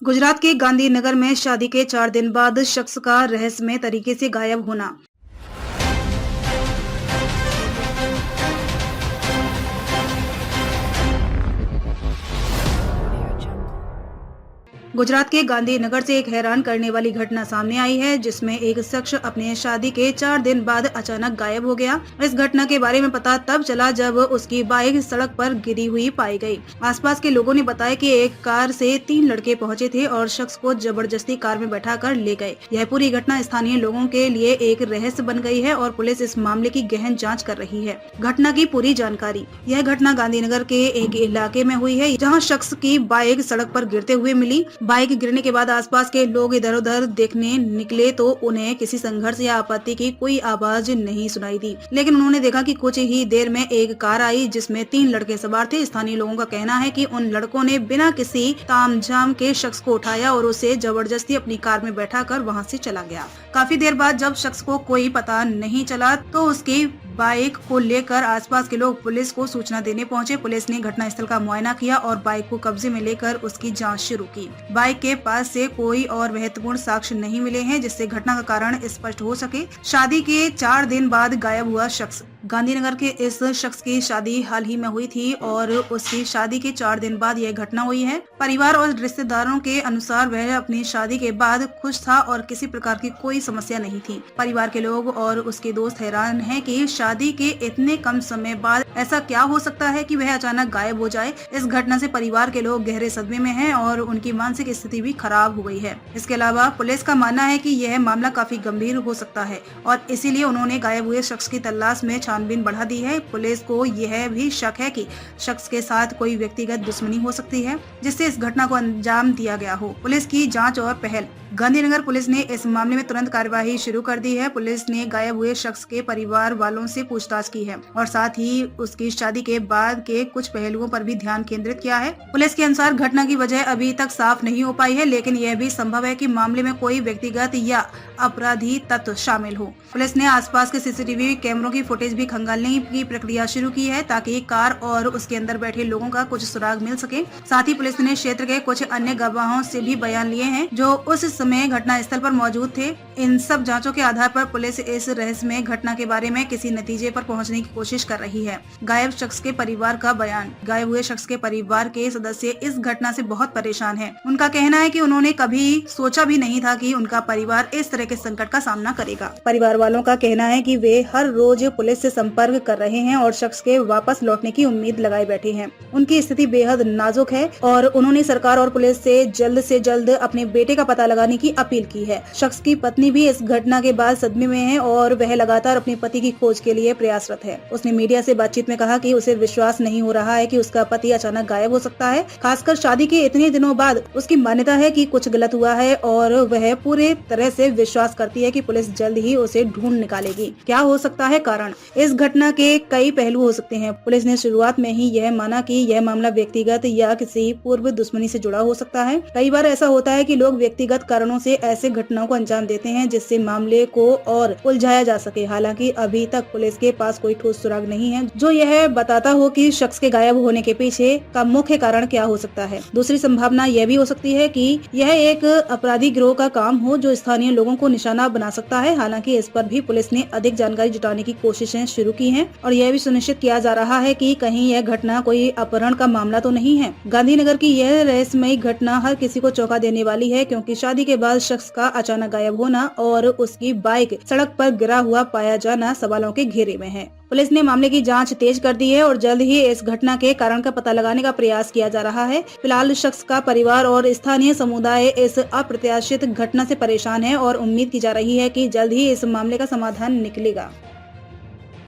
गुजरात के गांधीनगर में शादी के 4 दिन बाद शख्स का रहस्यमय तरीके से गायब होना। गुजरात के गांधीनगर से एक हैरान करने वाली घटना सामने आई है, जिसमें एक शख्स अपने शादी के 4 दिन बाद अचानक गायब हो गया। इस घटना के बारे में पता तब चला जब उसकी बाइक सड़क पर गिरी हुई पाई गई। आसपास के लोगों ने बताया कि एक कार से 3 लड़के पहुंचे थे और शख्स को जबरदस्ती कार में बैठाकर ले गए। यह पूरी घटना स्थानीय लोगों के लिए एक रहस्य बन गई है और पुलिस इस मामले की गहन जाँच कर रही है। घटना की पूरी जानकारी। यह घटना गांधीनगर के एक इलाके में हुई है, जहाँ शख्स की बाइक सड़क पर गिरते हुए मिली। बाइक गिरने के बाद आसपास के लोग इधर उधर देखने निकले तो उन्हें किसी संघर्ष या आपत्ति की कोई आवाज नहीं सुनाई दी, लेकिन उन्होंने देखा कि कुछ ही देर में एक कार आई जिसमें 3 लड़के सवार थे। स्थानीय लोगों का कहना है कि उन लड़कों ने बिना किसी तामझाम के शख्स को उठाया और उसे जबरदस्ती अपनी कार में बैठाकर वहां से चला गया। काफी देर बाद जब शख्स को कोई पता नहीं चला तो उसकी बाइक को लेकर आसपास के लोग पुलिस को सूचना देने पहुंचे। पुलिस ने घटनास्थल का मुआयना किया और बाइक को कब्जे में लेकर उसकी जांच शुरू की। बाइक के पास से कोई और महत्वपूर्ण साक्ष्य नहीं मिले हैं जिससे घटना का कारण स्पष्ट हो सके। शादी के 4 दिन बाद गायब हुआ शख्स। गांधीनगर के इस शख्स की शादी हाल ही में हुई थी और उसकी शादी के 4 दिन बाद यह घटना हुई है। परिवार और रिश्तेदारों के अनुसार वह अपनी शादी के बाद खुश था और किसी प्रकार की कोई समस्या नहीं थी। परिवार के लोग और उसके दोस्त हैरान हैं कि शादी के इतने कम समय बाद ऐसा क्या हो सकता है कि वह अचानक गायब हो जाए। इस घटना से परिवार के लोग गहरे सदमे में हैं और उनकी मानसिक स्थिति भी खराब हो गई है। इसके अलावा पुलिस का मानना है कि यह मामला काफी गंभीर हो सकता है और इसीलिए उन्होंने गायब हुए शख्स की तलाश में छानबीन बढ़ा दी है। पुलिस को यह भी शक है कि शख्स के साथ कोई व्यक्तिगत दुश्मनी हो सकती है जिससे इस घटना को अंजाम दिया गया हो। पुलिस की जांच और पहल। गांधीनगर पुलिस ने इस मामले में तुरंत कार्यवाही शुरू कर दी है। पुलिस ने गायब हुए शख्स के परिवार वालों से पूछताछ की है और साथ ही उसकी शादी के बाद के कुछ पहलुओं पर भी ध्यान केंद्रित किया है। पुलिस के अनुसार घटना की वजह अभी तक साफ नहीं हो पाई है, लेकिन यह भी संभव है कि मामले में कोई व्यक्तिगत या अपराधी तत्व शामिल हो। पुलिस ने आसपास के सीसीटीवी कैमरों की फुटेज भी खंगालने की प्रक्रिया शुरू की है ताकि कार और उसके अंदर बैठे लोगों का कुछ सुराग मिल सके। साथ ही पुलिस ने क्षेत्र के कुछ अन्य गवाहों से भी बयान लिए हैं जो उस समय घटना स्थल पर मौजूद थे। इन सब जांचों के आधार पर पुलिस इस रहस्यमय घटना के बारे में किसी नतीजे पर पहुंचने की कोशिश कर रही है। गायब शख्स के परिवार का बयान। गायब हुए शख्स के परिवार के सदस्य इस घटना से बहुत परेशान हैं। उनका कहना है कि उन्होंने कभी सोचा भी नहीं था कि उनका परिवार इस तरह के संकट का सामना करेगा। परिवार वालों का कहना है कि वे हर रोज पुलिस से संपर्क कर रहे हैं और शख्स के वापस लौटने की उम्मीद लगाए बैठे हैं। उनकी स्थिति बेहद नाजुक है और उन्होंने सरकार और पुलिस से जल्द अपने बेटे का पता लगाने की अपील की है। शख्स की पत्नी भी इस घटना के बाद सदमे में है और वह लगातार अपने पति की खोज के लिए प्रयासरत है। उसने मीडिया से बातचीत में कहा कि उसे विश्वास नहीं हो रहा है कि उसका पति अचानक गायब हो सकता है। खासकर शादी के इतने दिनों बाद उसकी मान्यता है कि कुछ गलत हुआ है और वह पूरे तरह से विश्वास करती है कि पुलिस जल्द ही उसे ढूंढ निकालेगी। क्या हो सकता है कारण? इस घटना के कई पहलू हो सकते हैं। पुलिस ने शुरुआत में ही यह माना कि यह मामला व्यक्तिगत या किसी पूर्व दुश्मनी से जुड़ा हो सकता है। कई बार ऐसा होता है कि लोग व्यक्तिगत कारणों से ऐसे घटनाओं को अंजाम देते हैं जिससे मामले को और उलझाया जा सके। हालांकि अभी तक पुलिस के पास कोई ठोस सुराग नहीं है जो यह बताता हो कि शख्स के गायब होने के पीछे का मुख्य कारण क्या हो सकता है। दूसरी संभावना यह भी हो सकती है कि यह एक अपराधी गिरोह का काम हो जो स्थानीय लोगों को निशाना बना सकता है। हालांकि इस पर भी पुलिस ने अधिक जानकारी जुटाने की कोशिशें शुरू की हैं और यह भी सुनिश्चित किया जा रहा है कि कहीं यह घटना कोई अपहरण का मामला तो नहीं है। गांधीनगर की यह रहस्यमयी घटना हर किसी को चौंका देने वाली है, क्योंकि शादी के बाद शख्स का अचानक गायब होना और उसकी बाइक सड़क पर गिरा हुआ पाया जाना सवालों के घेरे में है। पुलिस ने मामले की जांच तेज कर दी है और जल्द ही इस घटना के कारण का पता लगाने का प्रयास किया जा रहा है। फिलहाल शख्स का परिवार और स्थानीय समुदाय इस अप्रत्याशित घटना से परेशान है और उम्मीद की जा रही है कि जल्द ही इस मामले का समाधान निकलेगा।